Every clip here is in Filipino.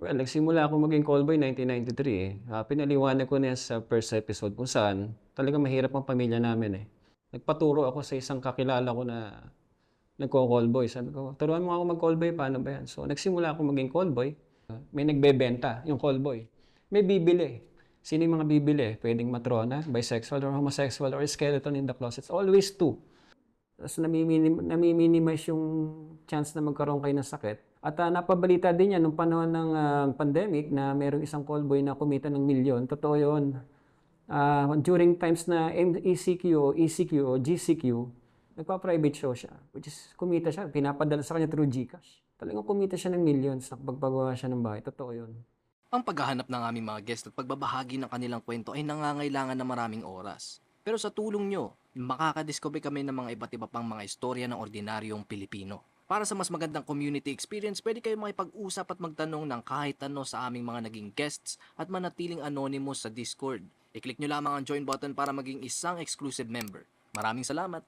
Well, nagsimula ako maging callboy 1993 eh. Pinaliwanag ko na yan sa first episode kung saan talagang mahirap ang pamilya namin eh. Nagpaturo ako sa isang kakilala ko na nagko-callboy. Sabi ko, turuan mo ako mag-callboy, paano ba yan? So, nagsimula ako maging callboy. May nagbebenta, yung callboy. May bibili. Sino yung mga bibili? Pwedeng matrona, bisexual or homosexual or skeleton in the closet. Always two. Tapos nami-minimize yung chance na magkaroon kayo ng sakit. At napabalita din yan nung panahon ng pandemic na merong isang callboy na kumita ng milyon. Totoo yun. During times na MECQ, ECQ o GCQ, nagpa-private show siya. Which is kumita siya. Pinapadala sa kanya through GCash. Talagang kumita siya ng millions na pagpagawa siya ng bahay. Totoo yun. Ang paghahanap ng aming mga guest at pagbabahagi ng kanilang kwento ay nangangailangan ng maraming oras. Pero sa tulong nyo, makakadiscover kami ng mga iba't iba pang mga istorya ng ordinaryong Pilipino. Para sa mas magandang community experience, pwede kayo makipag-usap at magtanong ng kahit ano sa aming mga naging guests at manatiling anonymous sa Discord. I-click nyo lamang ang join button para maging isang exclusive member. Maraming salamat!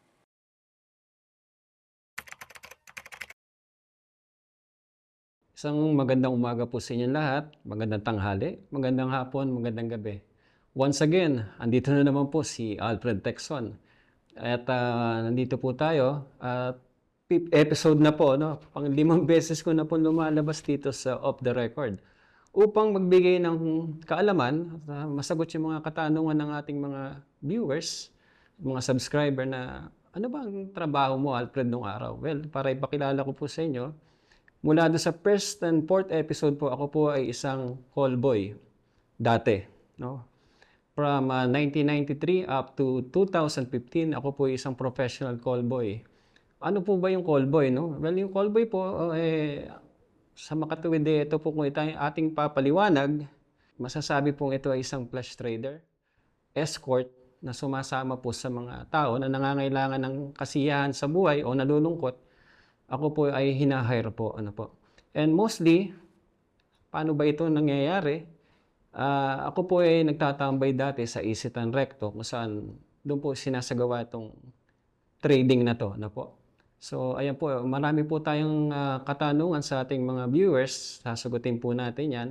Isang magandang umaga po sa inyong lahat, magandang tanghali, magandang hapon, magandang gabi. Once again, andito na naman po si Alfred Texon. At nandito po tayo at fifth episode na po, no? Pang-5 beses ko na po lumalabas dito sa Off the Record upang magbigay ng kaalaman at masagot yung mga katanungan ng ating mga viewers, mga subscriber na ano ba ang trabaho mo, Alfred, nung araw? Well, para ipakilala ko po sa inyo, mula doon sa first and fourth episode po, ako po ay isang callboy dati, no? From 1993 up to 2015, ako po ay isang professional callboy. Ano po ba yung callboy, no? Well, yung callboy po, sa makatuwid ito po kung ito ay ating papaliwanag, masasabi pong ito ay isang flash trader, escort, na sumasama po sa mga tao na nangangailangan ng kasiyahan sa buhay o nalulungkot. Ako po ay hina-hire po, ano po. And mostly, paano ba ito nangyayari? Ako po ay nagtatambay dati sa Isitan Recto kung saan doon po sinasagawa itong trading na to, na po. So, ayan po, marami po tayong katanungan sa ating mga viewers. Sasagutin po natin yan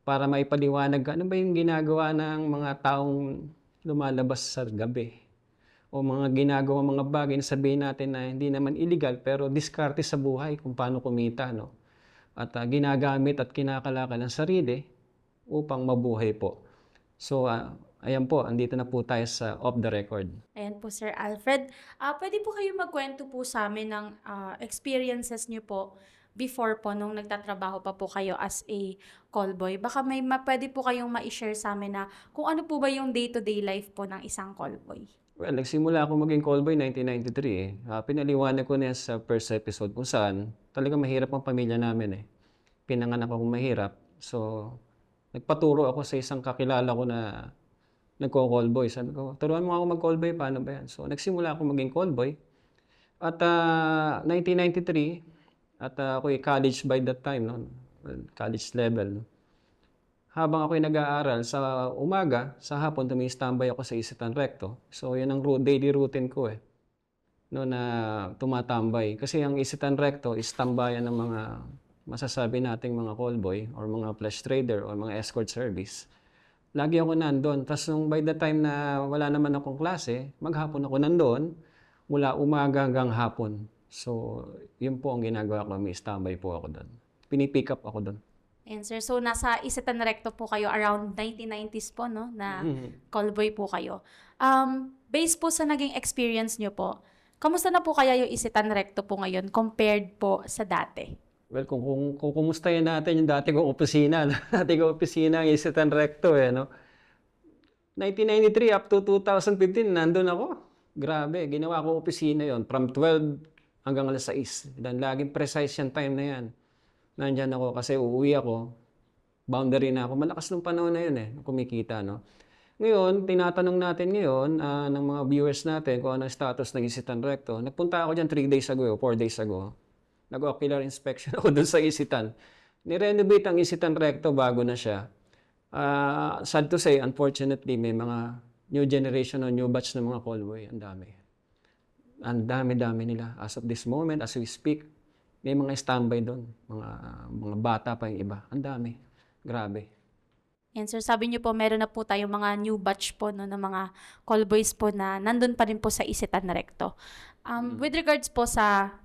para maipaliwanag ano ba yung ginagawa ng mga taong lumalabas sa gabi o mga ginagawa mga bagay na sabihin natin na hindi naman illegal pero diskarte sa buhay kung paano kumita, no? At ginagamit at kinakalakal ng sarili upang mabuhay po. So, ayan po, andito na po tayo sa Off the Record. Ayan po, Sir Alfred. Pwede po kayo magkwento po sa amin ng experiences niyo po before po nung nagtatrabaho pa po kayo as a callboy. Baka pwede po kayong ma-share sa amin na kung ano po ba yung day-to-day life po ng isang callboy. Well, nagsimula ako maging callboy 1993 eh. Pinaliwanag ko na yan sa first episode kung saan talagang mahirap ang pamilya namin eh. Pinanganak akong mahirap. So, nagpaturo ako sa isang kakilala ko na nagko-callboy. Sabi ko, turuan mo ako mag-callboy, paano ba yan? So, nagsimula ako maging callboy. At 1993, at ako college by that time, no? College level. No? Habang ako'y nag-aaral sa umaga, sa hapon, tumi-standby ako sa Isitan Recto. So, yan ang daily routine ko eh. No, na tumatambay. Kasi ang Isitan Recto is tambayan ng mga masasabi nating mga callboy or mga flash trader or mga escort service. Lagi ako nandun. Tapos nung by the time na wala naman akong klase, maghapon ako nandun, mula umaga hanggang hapon. So, yun po ang ginagawa ko. May standby po ako doon. Pinipick up ako doon. And sir, so nasa Isitan Recto po kayo around 1990s po, no? Na callboy po kayo. Based po sa naging experience nyo po, kamusta na po kaya yung Isitan Recto po ngayon compared po sa dati? Well, kung kumustahin natin yung dati kong opisina, dati kong opisina ang Isitan Recto eh, no? 1993 up to 2015, nandun ako. Grabe, ginawa ko opisina yon from 12 hanggang alas 6. Dan laging precise yung time na yan. Nandyan ako kasi uuwi ako. Boundary na ako. Malakas nung panahon na yun eh, kumikita, no? Ngayon, tinatanong natin ngayon ng mga viewers natin kung ano ang status ng Isitan Recto. Nagpunta ako dyan 3 days ago, 4 days ago. Nag-ocular inspection ako dun sa Isitan. Ni-renovate ang Isitan Recto bago na siya. Sad to say, unfortunately, may mga new generation o new batch ng mga callboy. Ang dami. Ang dami-dami nila. As of this moment, as we speak, may mga standby doon. Mga bata pa yung iba. Ang dami. Grabe. Yan sir, sabi niyo po meron na po tayong mga new batch po no, ng mga call boys po na nandun pa rin po sa Isitan Recto. With regards po sa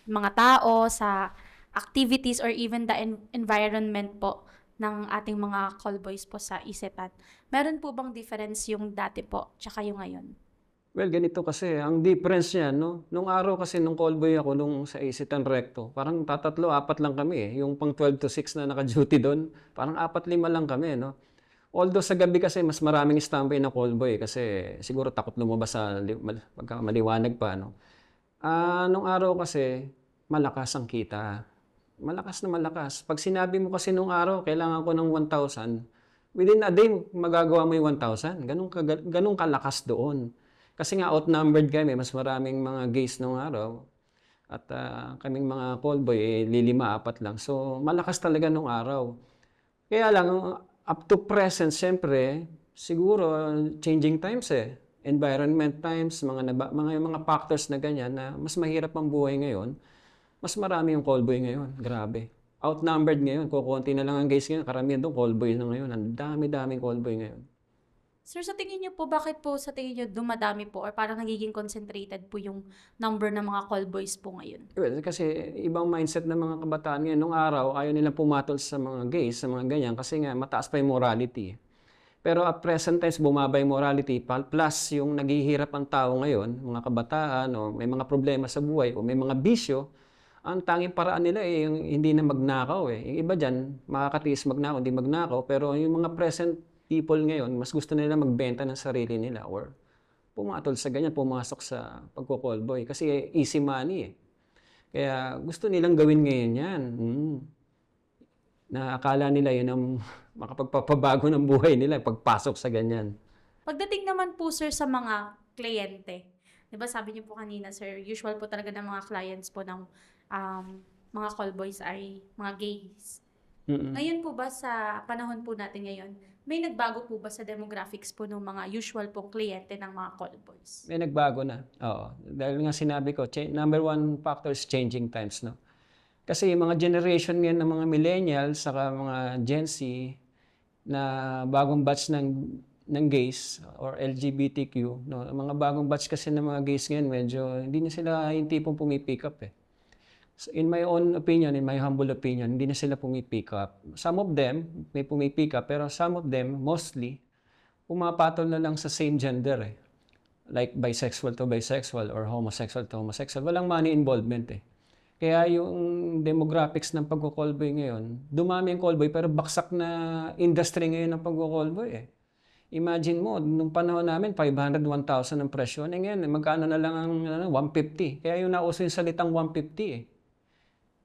mga tao, sa activities or even the environment po ng ating mga call boys po sa Isitan, meron po bang difference yung dati po tsaka yung ngayon? Well, ganito kasi, ang difference niya, no? Nung araw kasi nung callboy ako nung sa Isitan Recto, parang tatatlo, apat lang kami eh. Yung pang 12 to 6 na naka-duty doon, parang apat, lima lang kami, no? Although sa gabi kasi mas maraming standby na callboy kasi siguro takot lumabas sa pagka maliwanag pa, no? Nung araw kasi, malakas ang kita. Malakas na malakas. Pag sinabi mo kasi nung araw, kailangan ko ng 1,000, within a day, magagawa mo yung 1,000. Ganun kalakas doon. Kasi nga outnumbered kami, mas maraming mga gays nung araw. At kaming mga callboy, lilima, apat lang. So, malakas talaga nung araw. Kaya lang, up to present, siyempre, siguro, changing times eh. Environment times, mga factors na ganyan na mas mahirap ang buhay ngayon. Mas marami yung callboy ngayon. Grabe. Outnumbered ngayon. Kukunti na lang ang gays ngayon. Karamihan doon callboy na ngayon. Ang dami-daming callboy ngayon. Sir, sa tingin niyo po, bakit po sa tingin niyo dumadami po or parang nagiging concentrated po yung number ng mga call boys po ngayon? Well, kasi ibang mindset ng mga kabataan ngayon. Nung araw, ayaw nilang pumatol sa mga gays, sa mga ganyan, kasi nga mataas pa yung morality. Pero at present times, bumaba yung morality, plus yung naghihirap ang tao ngayon, mga kabataan, o may mga problema sa buhay, o may mga bisyo, ang tanging paraan nila yung hindi na magnakaw eh. Yung iba dyan, makakatiis magnakaw, hindi magnakaw, pero yung mga present people ngayon, mas gusto nila magbenta ng sarili nila or pumatol sa ganyan, pumasok sa pagko-callboy. Kasi easy money eh. Kaya gusto nilang gawin ngayon yan. Na akala nila yun ang makapagpapabago ng buhay nila, pagpasok sa ganyan. Pagdating naman po sir sa mga kliyente, di ba sabi niyo po kanina sir, usual po talaga ng mga clients po ng mga call boys ay mga gays. Ngayon po ba sa panahon po natin ngayon, may nagbago po ba sa demographics po ng mga usual pong kliyente ng mga call boys? May nagbago na. Oo. Dahil nga sinabi ko, number one factor is changing times, no? Kasi yung mga generation ngayon ng mga millennials, saka mga Gen Z, na bagong batch ng gays or LGBTQ, no? Mga bagong batch kasi ng mga gays ngayon, medyo hindi na sila yung tipong pumipick up eh. So in my own opinion, in my humble opinion, hindi na sila pumipick up. Some of them may pumipick up, pero some of them, mostly, pumapatol na lang sa same gender eh. Like bisexual to bisexual or homosexual to homosexual. Walang money involvement eh. Kaya yung demographics ng pagko-callboy ngayon, dumami yung callboy pero baksak na industry ngayon ng pagko-callboy eh. Imagine mo, nung panahon namin, 500, 1,000 ang presyo. Ngayon, magkano na lang ang 150. Kaya yung nauso yung salitang 150 eh.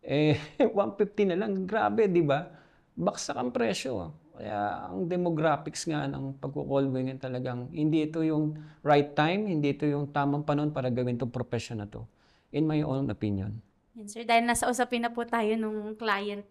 150 na lang. Grabe, di ba? Baksak ang presyo. Kaya ang demographics nga ng pagko-callboy ngayon talagang hindi ito yung right time, hindi ito yung tamang panahon para gawin itong profession na to. In my own opinion. Yan sir, dahil nasa usapin na po tayo nung client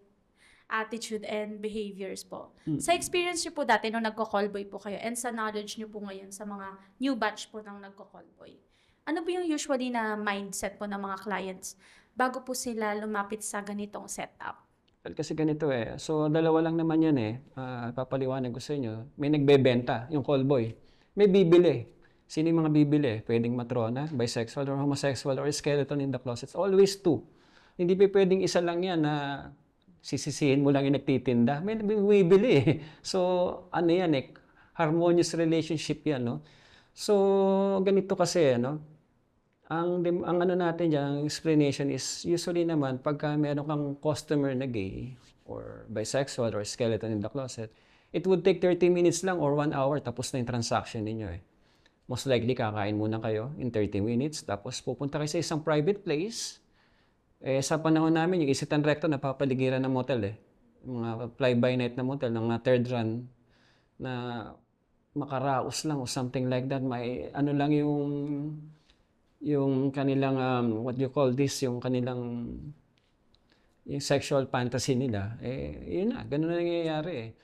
attitude and behaviors po. Sa experience niyo po dati nung nagko-callboy po kayo and sa knowledge niyo po ngayon sa mga new batch po ng nagko-callboy, ano po yung usually na mindset po ng mga clients bago po sila lumapit sa ganitong setup? Well, kasi ganito eh. So, dalawa lang naman yan eh. Papaliwanag ko sa inyo. May nagbebenta, yung callboy. May bibili. Sino yung mga bibili? Pwedeng matrona, bisexual or homosexual or skeleton in the closet. Always two. Hindi pa pwedeng isa lang yan na sisisihin mo lang yung nagtitinda. May bibili eh. So, ano yan eh. Harmonious relationship yan, no? So, ganito kasi, no? Ang ano natin dyan, ang explanation is usually naman pagka meron kang customer na gay or bisexual or skeleton in the closet, it would take 30 minutes lang or 1 hour tapos na yung transaction ninyo eh. Most likely kakain muna kayo in 30 minutes tapos pupunta kayo sa isang private place. Sa panahon namin, yung Isitan Recto napapaligiran ng motel eh. Mga fly-by-night na motel, ng third run na makaraos lang o something like that. May ano lang yung kanilang, what you call this, yung kanilang yung sexual fantasy nila, yun na, ganun na nangyayari eh.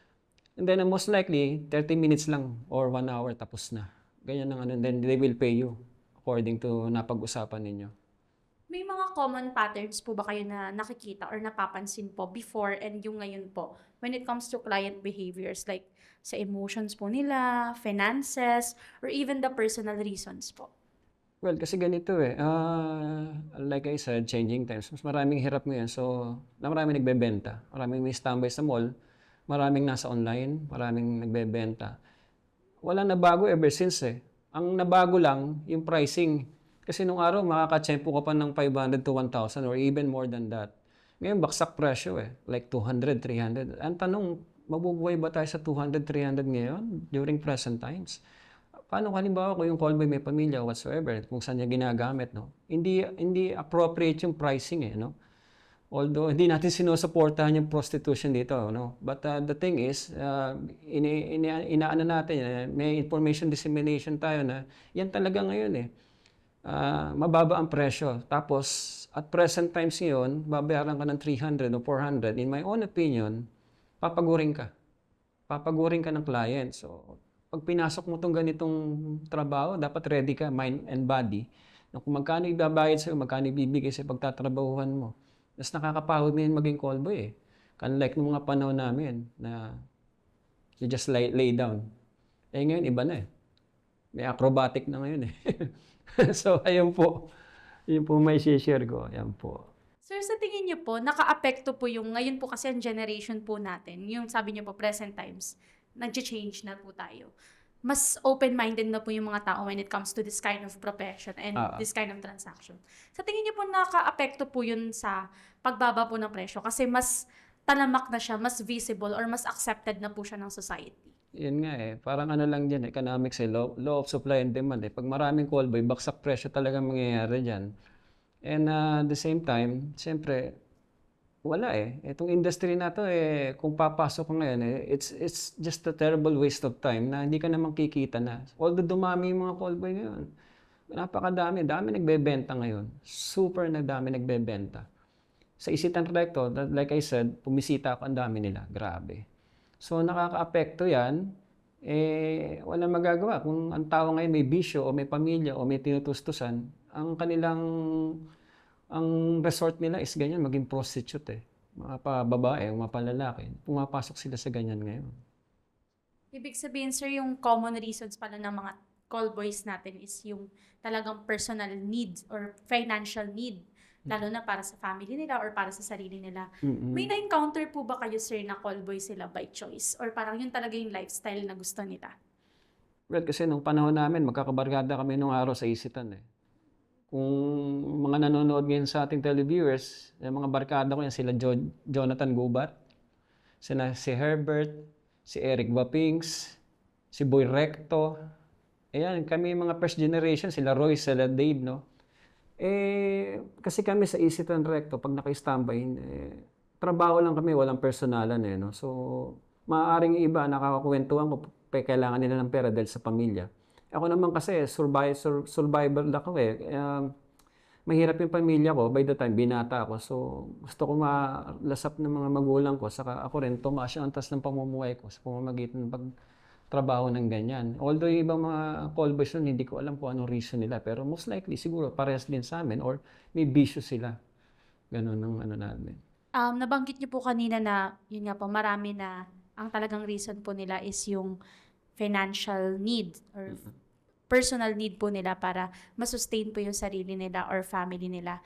And then most likely, 30 minutes lang or 1 hour tapos na. Ganyan ang ano, and then they will pay you according to napag-usapan ninyo. May mga common patterns po ba kayo na nakikita or napapansin po before and yung ngayon po when it comes to client behaviors like sa emotions po nila, finances, or even the personal reasons po? Well, kasi ganito eh, like I said, changing times. Mas maraming hirap ngayon. So, maraming nagbebenta. Maraming may standby sa mall. Maraming nasa online. Maraming nagbebenta. Wala na bago ever since eh. Ang nabago lang, yung pricing. Kasi nung araw, makakatsempo ka pa ng 500 to 1,000 or even more than that. Ngayon, baksak presyo eh. Like 200, 300. Ang tanong, mabubuhay ba tayo sa 200, 300 ngayon during present times? Paano halimbawa kung yung callboy may pamilya whatsoever, kung saan niya ginagamit, no? Hindi appropriate yung pricing eh, no? Although hindi natin sinusuportahan yung prostitution dito, no? But the thing is, inaano natin, may information dissemination tayo na yan talaga ngayon eh. Mababa ang presyo. Tapos, at present times ngayon, babayaran ka ng 300 o 400. In my own opinion, papaguring ka. Papaguring ka ng client. So, pag pinasok mo tong ganitong trabaho, dapat ready ka, mind and body. Na kung magkano ibabayad sa'yo, magkano ibibigay sa pagtatrabahuhan mo. Mas nakakapagod na yun maging callboy eh. Unlike nung mga panahon namin na you just lay down. Eh ngayon, iba na eh. May acrobatic na ngayon eh. So, ayun po. Yun po may share ko. Ayan po. Sir, sa tingin niyo po, nakaapekto po yung, ngayon po kasi ang generation po natin, yung sabi niyo po, present times, nag-change na po tayo. Mas open-minded na po yung mga tao when it comes to this kind of profession and this kind of transaction. Sa tingin niyo po, nakaapekto po yun sa pagbaba po ng presyo kasi mas talamak na siya, mas visible or mas accepted na po siya ng society. Yun nga eh. Parang ano lang dyan, economics eh. Law of supply and demand eh. Pag maraming callboy, baksak presyo talaga mangyayari dyan. And at the same time, siyempre, wala eh. Itong industry na to eh, kung papasok ka ngayon eh, it's just a terrible waste of time na hindi ka naman kikita na. Although dumami yung mga callboy ngayon. Napakadami. Dami nagbebenta ngayon. Super na dami nagbebenta. Sa Isitan Recto, like I said, pumisita ako, ang dami nila. Grabe. So nakaka-apekto yan. Eh, wala magagawa. Kung ang tao ngayon may bisyo o may pamilya o may tinutustusan, ang kanilang ang resort nila is ganyan, maging prostitute eh. Mga babae o mga palalaki. Pumapasok sila sa ganyan ngayon. Ibig sabihin, sir, yung common reasons pala ng mga call boys natin is yung talagang personal need or financial need, lalo na para sa family nila or para sa sarili nila. May na-encounter po ba kayo, sir, na call boy sila by choice? Or parang yun talaga yung lifestyle na gusto nila? Well, kasi nung panahon namin, magkakabarkada kami nung araw sa Isitan eh. Kung mga nanonood ngayon sa ating televiewers, yung mga barkada ko yan, sila Jonathan Gubat, si Herbert, si Eric Vapings, si Boy Recto. Ayan, kami mga first generation, sila Roy, sila Dave, no? Eh, kasi kami sa Isitan Recto, pag naka-standby, trabaho lang kami, walang personalan eh, no? So, maaaring iba, nakakakwentuhan ko, kailangan nila ng pera dahil sa pamilya. Ako naman kasi, survivor ako eh. Mahirap yung pamilya ko, by the time, binata ako. So, gusto ko malasap ng mga magulang ko. Saka ako rin, tumaas yung antas ng pamumuhay ko sa pamamagitan ng pagtrabaho ng ganyan. Although yung ibang mga callboys nun, hindi ko alam kung anong reason nila. Pero most likely, siguro, parehas din sa amin or may bisyo sila. Ganun ang ano namin. Nabanggit niyo po kanina na, yun nga po, marami na ang talagang reason po nila is yung financial need or personal need po nila para masustain po yung sarili nila or family nila.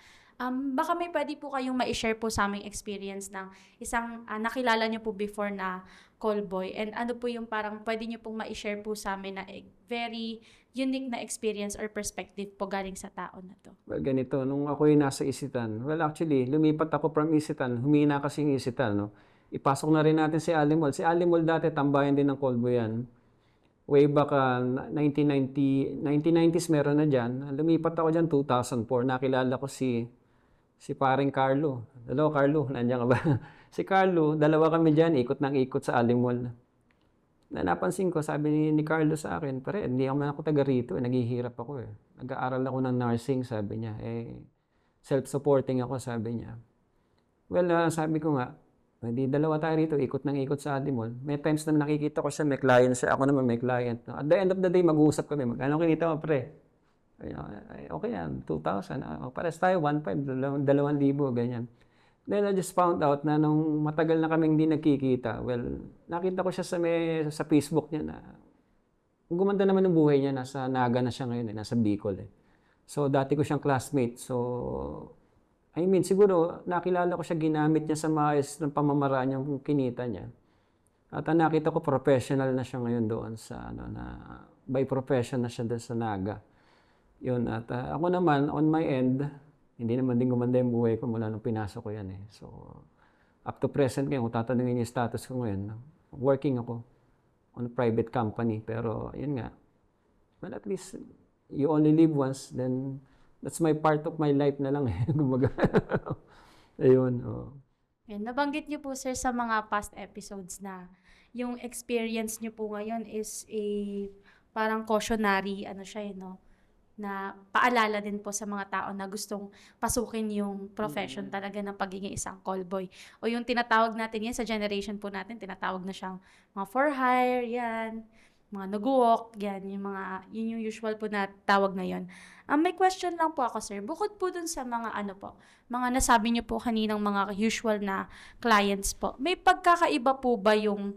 Baka may pwede po kayong ma-share po sa aming experience ng isang nakilala niyo po before na callboy and ano po yung parang pwede niyo pong ma-share po sa amin na very unique na experience or perspective po galing sa tao na to. Well, ganito, nung ako'y nasa Isitan, well actually, lumipat ako from Isitan, humina kasi yung Isitan, no? Ipasok na rin natin si Alimol. Si Alimol dati, tambayan din ng callboy yan. Way back 1990s meron na dyan. Lumipat ako dyan 2004. Nakilala ko si paring Carlo. Hello Carlo, nandiyan ka ba? Si Carlo, dalawa kami dyan, ikot ng ikot sa Alimol. Napansin ko, sabi ni Carlo sa akin, pare, hindi ako taga rito, naghihirap ako eh. Nag-aaral ako ng nursing, sabi niya. Self-supporting ako, sabi niya. Well, sabi ko nga, hindi dalawa tayo rito, ikot ng ikot sa Alimol. May times na nakikita ko siya, may client siya, ako naman may client. At the end of the day, mag-uusap kami. Magkano kinita mo, pre? Ay, okay yan, 2,000. Pares tayo, 1,500, 2,000, ganyan. Then I just found out na nung matagal na kaming hindi nagkikita, well, nakita ko siya sa Facebook niya na gumanda naman ng buhay niya, nasa Naga na siya ngayon, nasa Bicol eh. So dati ko siyang classmate. So I mean, siguro nakilala ko siya, ginamit niya sa maayos ng pamamaraan yung kinita niya. At nakita ko professional na siya ngayon doon sa ano na by profession na siya doon sa Naga. Yun, at ako naman on my end, hindi naman din gumanda yung buhay ko mula nung pinasok ko yan eh. So up to present ngayon, kung tatanungin yung status ko ngayon, working ako on a private company. Pero yun nga, well at least you only live once, then that's my part of my life na lang eh. Gumaga. Ayun, oh. Yan, nabanggit niyo po sir sa mga past episodes na yung experience niyo po ngayon is a parang cautionary, ano siya no? Na paalala din po sa mga tao na gustong pasukin yung profession talaga ng pagiging isang callboy. O yung tinatawag natin yan sa generation po natin, tinatawag na siyang mga for hire, yan, mga nag-walk, yan, yun yung usual po na tawag ngayon. May question lang po ako sir, bukod po dun sa mga ano po, mga nasabi niyo po kaninang mga usual na clients po, may pagkakaiba po ba yung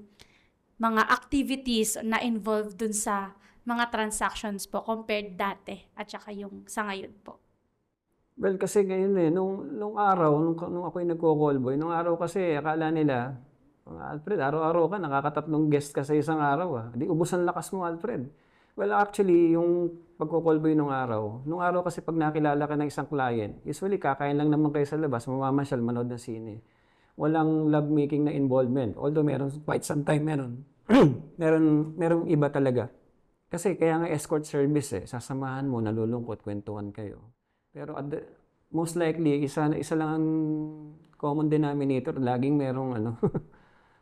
mga activities na involved dun sa mga transactions po compared dati at saka yung sa ngayon po? Well, kasi ngayon eh, nung araw, nung ako'y nagko-callboy, nung araw kasi akala nila, Alfred, araw-araw ka, nakakatatlong guest ka sa isang araw ah. Di ubos ang lakas mo, Alfred. Well, actually, yung pagko-callboy nung araw kasi pag nakilala ka ng isang client, usually kakain lang naman kayo sa labas, mamamasyal, manood ng sine. Walang lovemaking na involvement. Although meron, quite some time meron. merong iba talaga. Kasi kaya nga escort service eh, sasamahan mo, nalulungkot, kwentuhan kayo. Pero most likely, isa lang ang common denominator, laging merong ano,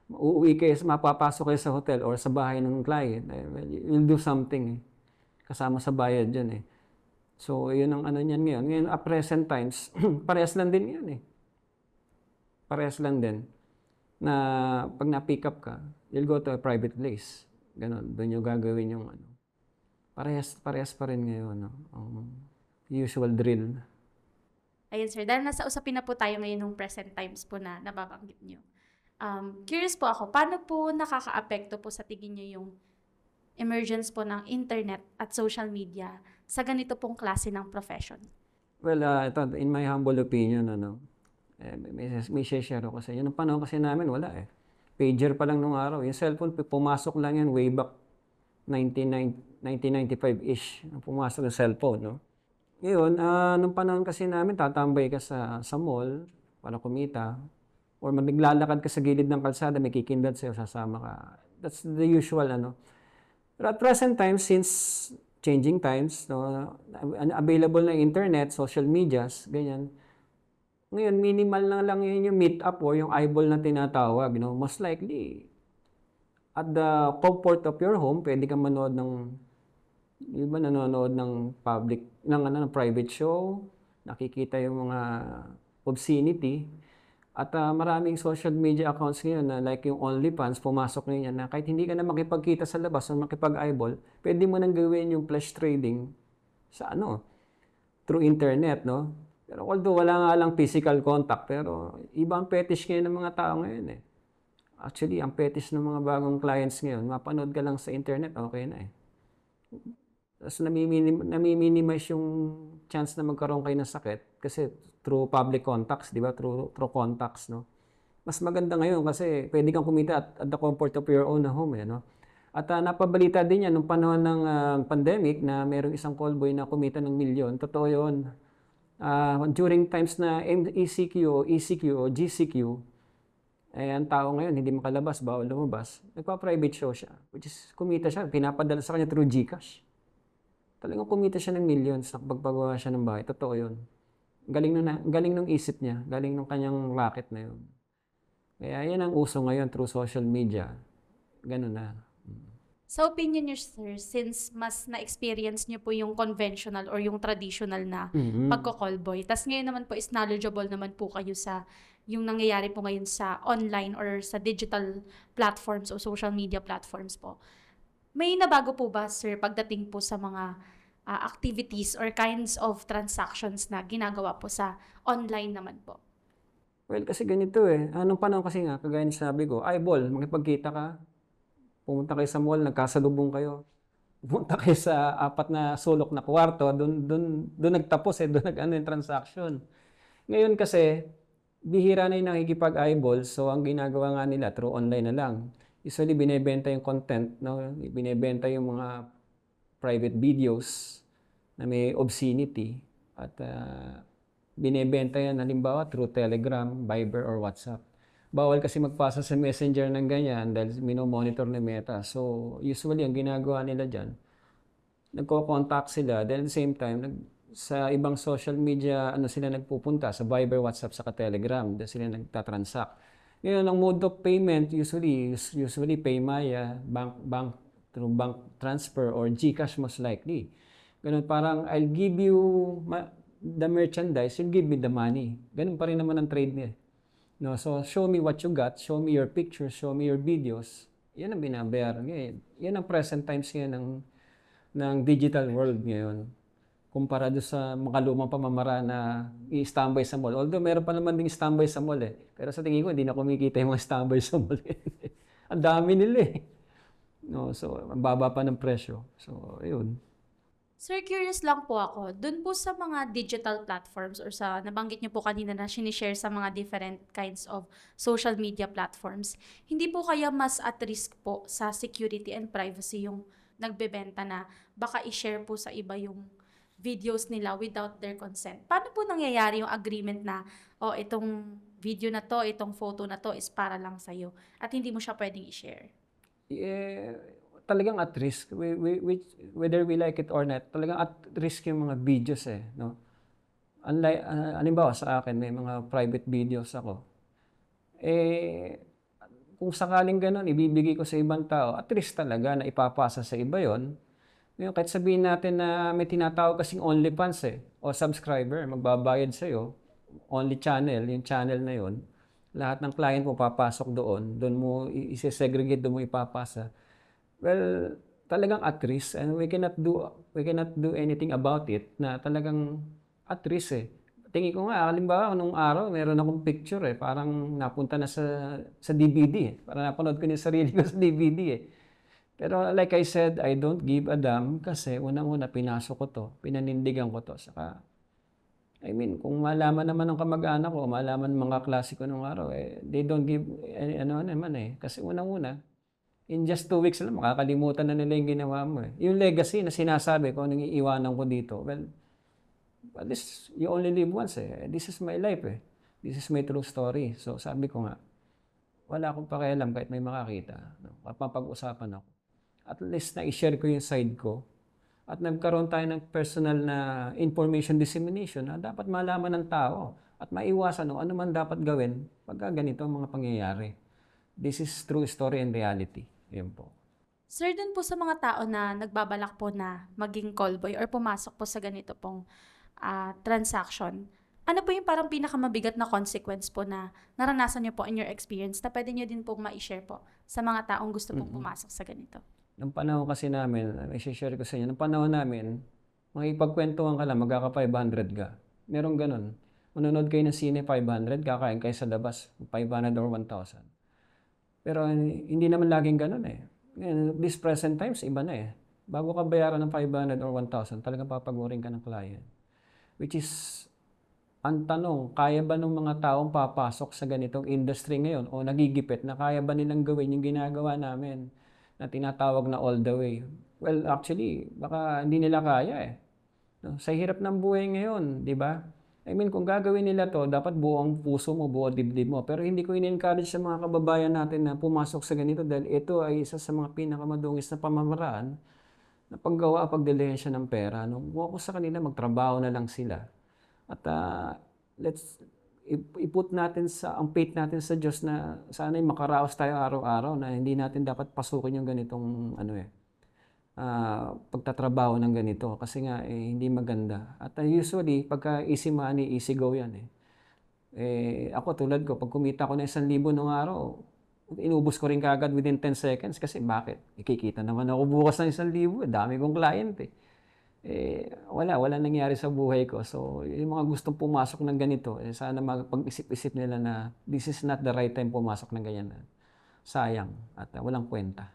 uuwi kayo, mapapasok kayo sa hotel or sa bahay ng client, well, you'll do something eh. Kasama sa bayad dyan eh. So, yun ang ano niyan ngayon. Ngayon, at present times, parehas lang din yun eh. Parehas lang din na pag na-pick up ka, you'll go to a private place. Ganon, doon yung gagawin yung ano. Parehas pa rin ngayon, no? Usual drill. Ayun sir, dahil nasa usapin na po tayo ngayon ng present times po na nababanggit nyo. Curious po ako, paano po nakaka-apekto po sa tingin nyo yung emergence po ng internet at social media sa ganito pong klase ng profession? Well, ito, in my humble opinion, may share ako sa inyo. Nung panahon kasi namin, wala eh. Pager pa lang nung araw. Yung cellphone, pumasok lang yan way back 1995-ish. Pumasok yung cellphone, no? Ngayon, nung panahon kasi namin, tatambay ka sa mall para kumita. Or maglalakad ka sa gilid ng kalsada, may kikindad sa'yo, sasama ka. That's the usual, ano. Pero at present time, since changing times, no, available na internet, social medias, ganyan. Ngayon, minimal na lang yun yung meet up o yung eyeball na tinatawag. No? Most likely, at the comfort of your home, pwede kang manood nanonood ng ng private show, nakikita yung mga obscenity. At maraming social media accounts ngayon na like yung OnlyFans, pumasok ngayon na kahit hindi ka na makipagkita sa labas o makipag-eyeball, pwede mo nang gawin yung flash trading sa through internet, no? Pero although wala nga lang physical contact, pero ibang fetish ngayon ng mga tao ngayon eh. Actually, ang fetish ng mga bagong clients ngayon, mapanood ka lang sa internet, okay na eh. Tapos nami-minimize yung chance na magkaroon kayo ng sakit kasi through public contacts, di ba? Through contacts, no? Mas maganda ngayon kasi pwede kang kumita at the comfort of your own home, eh, no? At napabalita din yan nung panahon ng pandemic na mayroong isang callboy na kumita ng milyon. Totoo yun. During times na ECQ o GCQ, ang tao ngayon hindi makalabas, bawal lumabas, nagpa-private show siya, which is kumita siya, pinapadala sa kanya through GCash. Talagang kumita siya ng millions na pagpagawa siya ng bahay. Totoo yun. Galing nung isip niya, galing nung kanyang racket na yun. Kaya yan ang uso ngayon through social media. Ganun na. Sa opinion niyo, sir, since mas na-experience niyo po yung conventional or yung traditional na pagko-callboy, tas ngayon naman po is knowledgeable naman po kayo sa yung nangyayari po ngayon sa online or sa digital platforms o social media platforms po. May nabago po ba, sir, pagdating po sa mga activities or kinds of transactions na ginagawa po sa online naman po? Well, kasi ganito eh. Anong panahon kasi nga, kagaya ng sabi ko, eyeball, makipagkita ka, pumunta kayo sa mall, nagkasalubong kayo. Pumunta kayo sa apat na sulok na kwarto, doon nagtapos eh, doon nag-ano yung transaction. Ngayon kasi, bihira na yung nakikipag-eyeball, so ang ginagawa nga nila through online na lang. Usually, binebenta yung content, no? Binebenta yung mga private videos na may obscenity at binebenta yan halimbawa through Telegram, Viber, or WhatsApp. Bawal kasi magpasa sa Messenger ng ganyan dahil minomonitor ni Meta. So, usually, ang ginagawa nila dyan, nagko-contact sila, then at the same time, sa ibang social media, sila nagpupunta, sa Viber, WhatsApp, saka Telegram, doon sila nagtatransact. Ngayon, ang mode of payment, usually Paymaya, through bank transfer, or GCash most likely. Ganun, parang, I'll give you the merchandise, you'll give me the money. Ganun pa rin naman ang trade niya. No, so, show me what you got, show me your pictures, show me your videos. Yan ang binabayaran ngayon. Yan ang present times ngayon ng digital world ngayon. Kumpara doon sa mga lumang pamamaraan na i-standby sa mall. Although meron pa naman ding standby sa mall eh. Pero sa tingin ko, hindi na kumikita yung mga standby sa mall. Ang dami nila eh. No, so, ang baba pa ng presyo. So, ayun. Sir, curious lang po ako, dun po sa mga digital platforms or sa nabanggit niyo po kanina na sinishare sa mga different kinds of social media platforms, hindi po kaya mas at risk po sa security and privacy yung nagbebenta na baka i-share po sa iba yung videos nila without their consent? Paano po nangyayari yung agreement na, itong video na to, itong photo na to is para lang sa'yo at hindi mo siya pwedeng i-share? Talagang at risk, whether we like it or not, talagang at risk yung mga videos eh. No? Unlike, halimbawa sa akin, may mga private videos ako. Kung sakaling ganun, ibibigay ko sa ibang tao, at risk talaga na ipapasa sa iba yon. Ngayon, kahit sabihin natin na may tinatawag kasing OnlyFans o subscriber, magbabayad sa'yo, only channel, yung channel na yon, lahat ng client mo papasok doon mo i-segregate, doon mo ipapasa. Well, talagang at risk, and we cannot do anything about it na talagang at risk eh. Tingin ko nga, halimbawa, nung araw, meron akong picture eh, parang napunta na sa DVD eh. Parang napanood ko yung sarili ko sa DVD eh. Pero like I said, I don't give a damn kasi unang-una pinasok ko to, pinanindigan ko to. Saka, I mean, kung malaman naman ng kamag-anak ko, malaman ng mga klase ko nung araw, they don't give, naman eh. Kasi unang-una, in just 2 weeks lang, makakalimutan na nila yung ginawa mo eh. Yung legacy na sinasabi ko, nung iiwanan ko dito, well, this, you only live once eh. This is my life eh. This is my true story. So sabi ko nga, wala akong pakialam kahit may makakita. No? Mapapag-usapan ako. At least na-share ko yung side ko. At nagkaroon tayo ng personal na information dissemination na dapat malaman ng tao at maiwasan ano man dapat gawin pagka ganito ang mga pangyayari. This is true story and reality. Yan po. Sir, dun po sa mga tao na nagbabalak po na maging callboy or pumasok po sa ganito pong transaction, ano po yung parang pinakamabigat na consequence po na naranasan niyo po in your experience na pwede niyo din pong ma-share po sa mga taong gusto pong pumasok sa ganito? Nung panahon kasi namin, i-share ko sa inyo, nung panahon namin, makipagkwentuhan ka lang, magkaka 500 ka. Merong ganun. Manonood kayo ng sine 500, kakain kayo sa labas, 500 or 1,000. Pero hindi naman laging ganun eh. This present times, iba na eh. Bago ka bayaran ng 500 or 1,000, talagang papagurin ka ng client. Which is, ang tanong, kaya ba ng mga taong papasok sa ganitong industry ngayon o nagigipit na kaya ba nilang gawin yung ginagawa namin na tinatawag na all the way? Well, actually, baka hindi nila kaya eh. No? Sa hirap ng buhay ngayon, di ba? I mean, kung gagawin nila to, dapat buo ang puso mo, buo dibdib mo. Pero hindi ko in-encourage sa mga kababayan natin na pumasok sa ganito dahil ito ay isa sa mga pinakamadungis na pamamaraan na paggawa, pagdilihensya ng pera. No? Huwag ko sa kanila, magtrabaho na lang sila. At let's iput natin ang faith natin sa Diyos na sana'y makaraos tayo araw-araw na hindi natin dapat pasukin yung ganitong pagtatrabaho ng ganito kasi nga hindi maganda. At usually pagka easy money, easy go yan eh. Ako tulad ko, pag kumita ko na 1,000 nung araw, inubos ko rin kaagad within 10 seconds kasi bakit? Ikikita naman ako bukas ng 1,000, dami kong client eh. Wala nangyari sa buhay ko. So, yung mga gustong pumasok ng ganito, sana mapag-isip-isip nila na this is not the right time pumasok ng ganyan. Sayang at walang kwenta.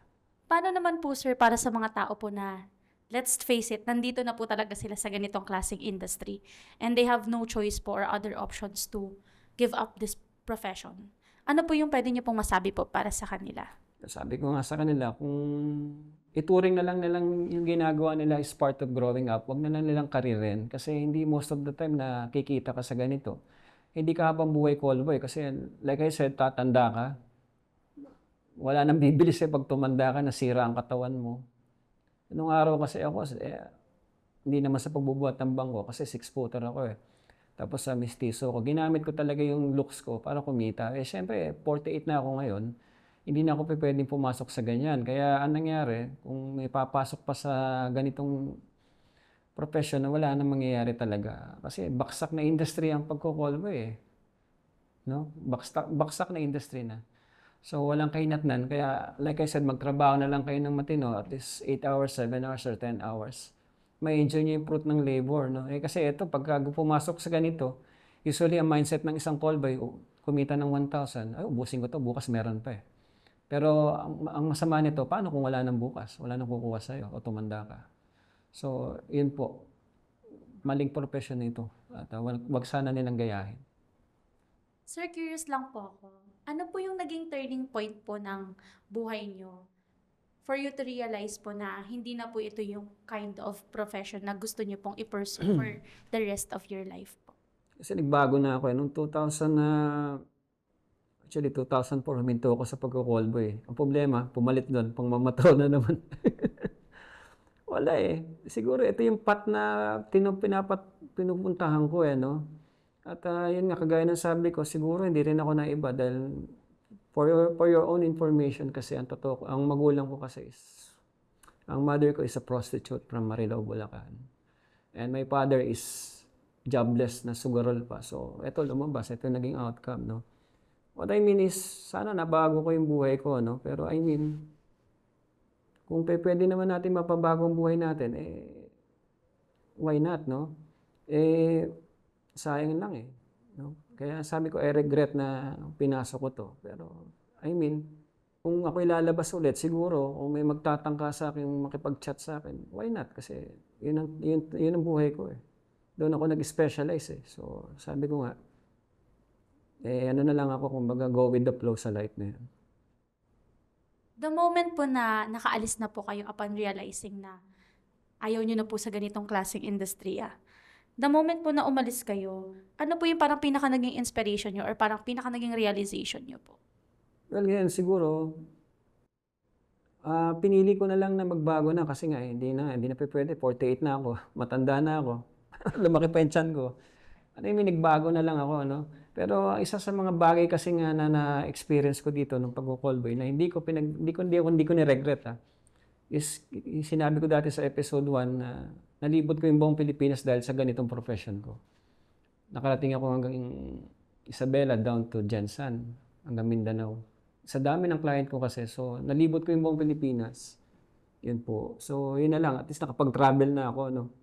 Paano naman po sir para sa mga tao po na, let's face it, nandito na po talaga sila sa ganitong klaseng industry and they have no choice po or other options to give up this profession. Ano po yung pwede niyo pong masabi po para sa kanila? Sabi ko nga sa kanila, kung ituring na lang nilang yung ginagawa nila is part of growing up, wag na lang nilang karirin. Kasi hindi most of the time na kikita ka sa ganito. Hindi ka habang buhay callboy. Kasi like I said, tatanda ka. Wala nang bibilis pag tumanda ka, nasira ang katawan mo. Nung araw kasi ako, hindi naman sa pagbubuhat ng bangko kasi 6-footer ako eh. Tapos sa mistiso ko, ginamit ko talaga yung looks ko para kumita. Siyempre, 48 na ako ngayon. Hindi na ako pwedeng pumasok sa ganyan. Kaya anong nangyari, kung may papasok pa sa ganitong profession na wala nang mangyayari talaga. Kasi baksak na industry ang pagko-callboy eh. No? Baksak na industry na. So walang kahinatnan. Kaya like I said, magtrabaho na lang kayo ng matino at least 8 hours, 7 hours, or 10 hours. May enjoy nyo yung fruit ng labor. No? Kasi ito, pagka pumasok sa ganito, usually ang mindset ng isang callboy, kumita ng 1,000, ay ubusin ko to, bukas meron pa eh. Pero ang masama nito, paano kung wala nang bukas? Wala nang kukuha sa'yo o tumanda ka. So, yun po. Maling profession nito. At wag sana nilang gayahin. Sir, curious lang po ako. Ano po yung naging turning point po ng buhay niyo for you to realize po na hindi na po ito yung kind of profession na gusto niyo pong i-pursue for the rest of your life po? Kasi nagbago na ako eh. Noong 2004, huminto ako sa pagko-callboy. Ang problema, pumalit doon, pangmamataw na naman. Wala eh. Siguro ito yung path na pinupuntahan ko eh, no? At yun nga, kagaya ng sabi ko, siguro hindi rin ako naiba dahil for your own information kasi ang totoo, ang magulang ko kasi ang mother ko is a prostitute from Marilao, Bulacan. And my father is jobless na sugarol pa. So, ito lumabas, ito naging outcome, no? What I mean is, sana nabago ko yung buhay ko, no? Pero I mean, kung pwede naman natin mapabago ang buhay natin, why not, no? Sayang lang eh. No? Kaya sabi ko, I regret na pinasok ko to. Pero, I mean, kung ako ilalabas ulit, siguro, kung may magtatangka sa akin, makipag-chat sa akin, why not? Kasi, yun ang buhay ko eh. Doon ako nag-specialize eh. So, sabi ko nga, ano na lang ako, kumbaga, go with the flow sa life na yun. The moment po na nakaalis na po kayo upon realizing na ayaw niyo na po sa ganitong klaseng industriya, the moment po na umalis kayo, ano po yung parang pinaka naging inspiration niyo or parang pinaka naging realization niyo po? Well, yan, siguro, pinili ko na lang na magbago na kasi nga, hindi na pwede. 48 na ako, matanda na ako. Lumaki pa yung tiyan ko. Ano yung nagbago na lang ako, no? Pero isa sa mga bagay kasi nga na-experience ko dito nung pag-callboy na hindi ko ni-regret is sinabi ko dati sa episode 1 na nalibot ko yung buong Pilipinas dahil sa ganitong profession ko. Nakarating ako hanggang Isabela down to Jensan, hanggang Mindanao. Sa dami ng client ko kasi, so nalibot ko yung buong Pilipinas. Yun po. So yun na lang, at least nakapag-travel na ako, no?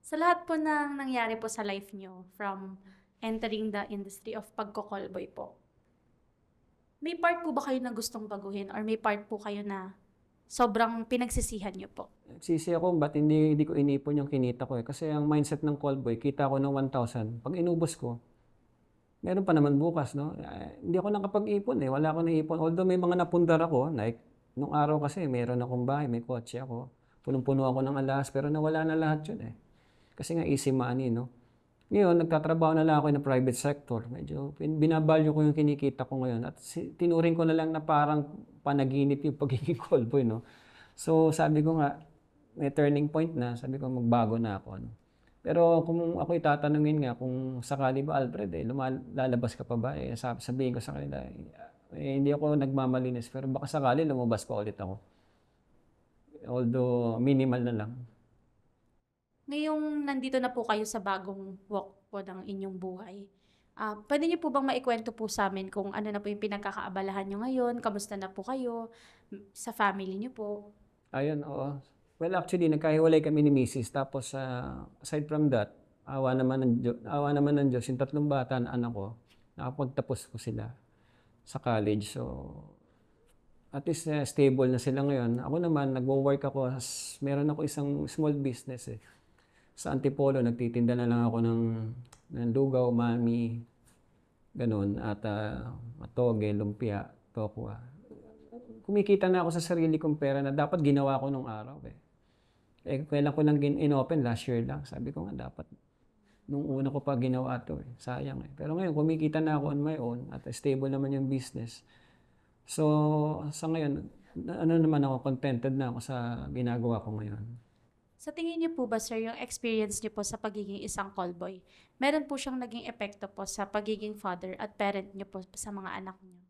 Sa lahat po ng nangyari po sa life niyo from entering the industry of pagko-callboy po, may part po ba kayo na gustong baguhin or may part po kayo na sobrang pinagsisihan niyo po? Nagsisi ako, ba't hindi ko inipon yung kinita ko eh. Kasi ang mindset ng callboy, kita ko ng 1,000. Pag inubos ko, meron pa naman bukas, no? Hindi ako nakapag-ipon eh. Wala akong naipon. Although may mga napundar ako, like, nung araw kasi, meron akong bahay, may kotse ako. Punong-puno ako ng alas, pero nawala na lahat yun eh. Kasi nga easy money, no? Ngayon, nagtatrabaho na lang ako ng private sector. Medyo binabalyo ko yung kinikita ko ngayon. At tinuring ko na lang na parang panaginip yung pagiging callboy, no? So, sabi ko nga, may turning point na. Sabi ko, magbago na ako, no? Pero kung ako itatanungin nga, kung sakali ba, Alfred, lalabas ka pa ba? Sabihin ko sa kanila, hindi ako nagmamalinis. Pero baka sakali, lumabas pa ulit ako. Although, minimal na lang. Ngayong nandito na po kayo sa bagong walk po ng inyong buhay, pwede niyo po bang maikwento po sa amin kung ano na po yung pinagkakaabalahan niyo ngayon, kamusta na po kayo sa family niyo po? Ayun, oo. Well, actually, nagkahiwalay kami ni misis. Tapos, aside from that, awa naman ng Diyos, yung tatlong bata na anak ko, nakapagtapos ko sila sa college. So, at least stable na sila ngayon. Ako naman, nagwo-work ako, meron ako isang small business eh. Sa Antipolo, nagtitinda na lang ako ng lugaw, mami, ganun, at matoge, lumpia, tokwa. Kumikita na ako sa sarili kong pera na dapat ginawa ko nung araw eh. Kailan ko lang in-open last year lang. Sabi ko nga dapat nung una ko pa ginawa to eh. Sayang eh. Pero ngayon kumikita na ako on my own at stable naman yung business. So sa ngayon, ano naman ako, contented na ako sa ginagawa ko ngayon. Sa tingin niyo po ba, sir, yung experience niyo po sa pagiging isang callboy, meron po siyang naging epekto po sa pagiging father at parent niyo po sa mga anak niyo?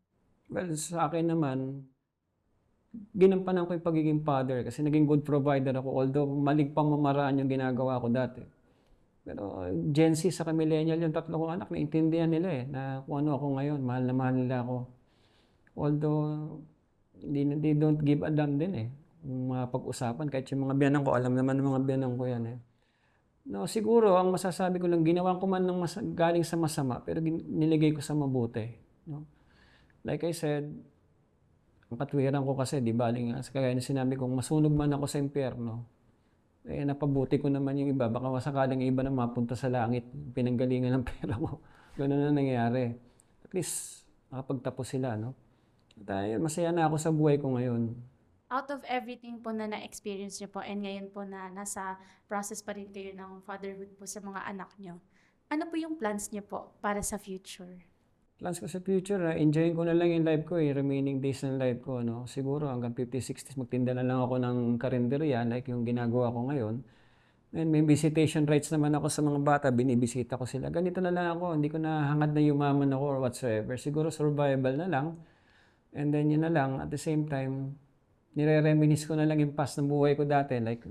Well, sa akin naman, ginampanan ko yung pagiging father kasi naging good provider ako. Although maling pamamaraan yung ginagawa ko dati. Pero Gen Z sa millennial, yung tatlo kong anak, naintindihan nila eh, na kung ano ako ngayon, mahal na mahal nila ako. Although, they don't give a damn din eh. Yung mga pag-usapan, kahit yung mga biyanan ko, alam naman ng mga biyanan ko yan eh. No, siguro, ang masasabi ko lang, ginawa ko man ng galing sa masama, pero niligay ko sa mabuti. No? Like I said, ang katwiran ko kasi, di ba, kagaya na sinabi kong, masunog man ako sa impyerno, eh, napabuti ko naman yung iba. Baka masakaling iba na mapunta sa langit, pinanggalingan ng pera mo. Ganun na nangyayari. At least, nakapagtapos sila, no? At masaya na ako sa buhay ko ngayon. Out of everything po na na-experience niyo po and ngayon po na nasa process pa rin kayo ng fatherhood po sa mga anak niyo, ano po yung plans niyo po para sa future? Plans ko sa future, enjoyin ko na lang yung life ko eh, remaining days ng life ko, no? Siguro hanggang 50, 60s, magtinda na lang ako ng karinderya, like yung ginagawa ko ngayon. And may visitation rights naman ako sa mga bata, binibisita ko sila. Ganito na lang ako, hindi ko na hangad na yumaman ako or whatsoever. Siguro survival na lang. And then yun na lang, at the same time, nire-reminisce ko na lang yung past ng buhay ko dati. Like,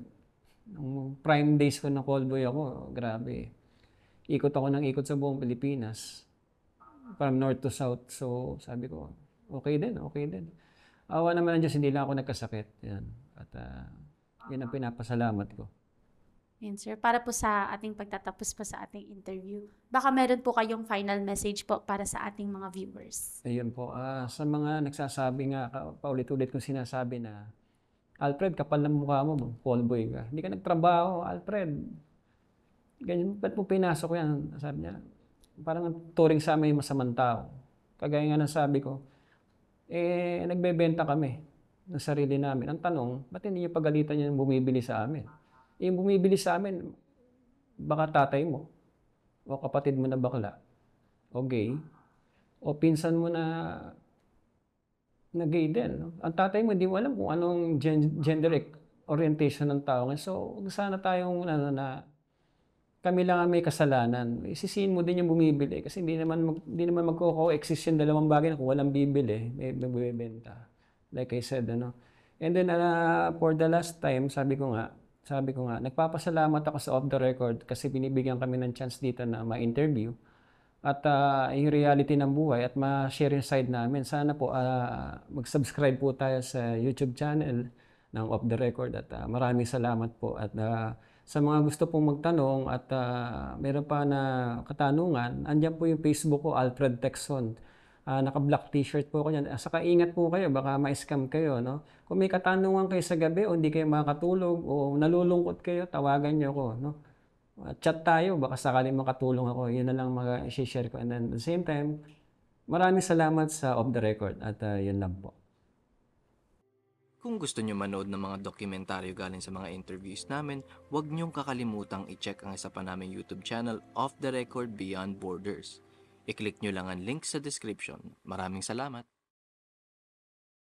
nung prime days ko na callboy ako, grabe. Ikot ako ng ikot sa buong Pilipinas. From north to south. So, sabi ko, okay din, okay din. Awa naman ng Diyos, hindi lang ako nagkasakit. Yan. At yan ang pinapasalamat ko. Yun, sir. Para po sa ating pagtatapos po sa ating interview, baka meron po kayong final message po para sa ating mga viewers. Ayun po. Sa mga nagsasabi nga, paulit-ulit kong sinasabi na, Alfred, kapal ng mukha mo, callboy ka. Hindi ka nagtrabaho, Alfred. Ganyan, ba't mo pinasok yan? Sabi niya, parang turing sa amin yung masamang tao. Kagaya nga ng sabi ko, nagbebenta kami ng sarili namin. Ang tanong, ba't hindi niyo pagalitan yung bumibili sa amin? Yung bumibili sa amin, baka tatay mo, o kapatid mo na bakla, o gay, o pinsan mo na gay din. No? Ang tatay mo, hindi mo alam kung anong gender orientation ng tao. So, sana tayong kami lang ang may kasalanan. Isisihin mo din yung bumibili kasi hindi naman magko-coexist yung dalawang bagay na kung walang bibili, may bibenta. Like I said, ano. And then for the last time, sabi ko nga, nagpapasalamat ako sa Off the Record kasi binibigyan kami ng chance dito na ma-interview at yung reality ng buhay at ma-share yung side namin. Sana po mag-subscribe po tayo sa YouTube channel ng Off the Record at maraming salamat po at sa mga gusto pong magtanong at meron pa na katanungan, andyan po yung Facebook ko, Alfred Texon. Naka-black t-shirt po ako dyan. Saka ingat po kayo, baka ma-scam kayo. No? Kung may katanungan kayo sa gabi o hindi kayo makatulog o nalulungkot kayo, tawagan nyo ako. No? Chat tayo, baka sakaling makatulong ako. Yun na lang mag-share ko. And then at the same time, maraming salamat sa Off the Record at yun lang po. Kung gusto nyo manood ng mga dokumentaryo galing sa mga interviews namin, huwag nyong kakalimutang i-check ang isa pa naming YouTube channel, Off the Record Beyond Borders. I-click nyo lang ang link sa description. Maraming salamat!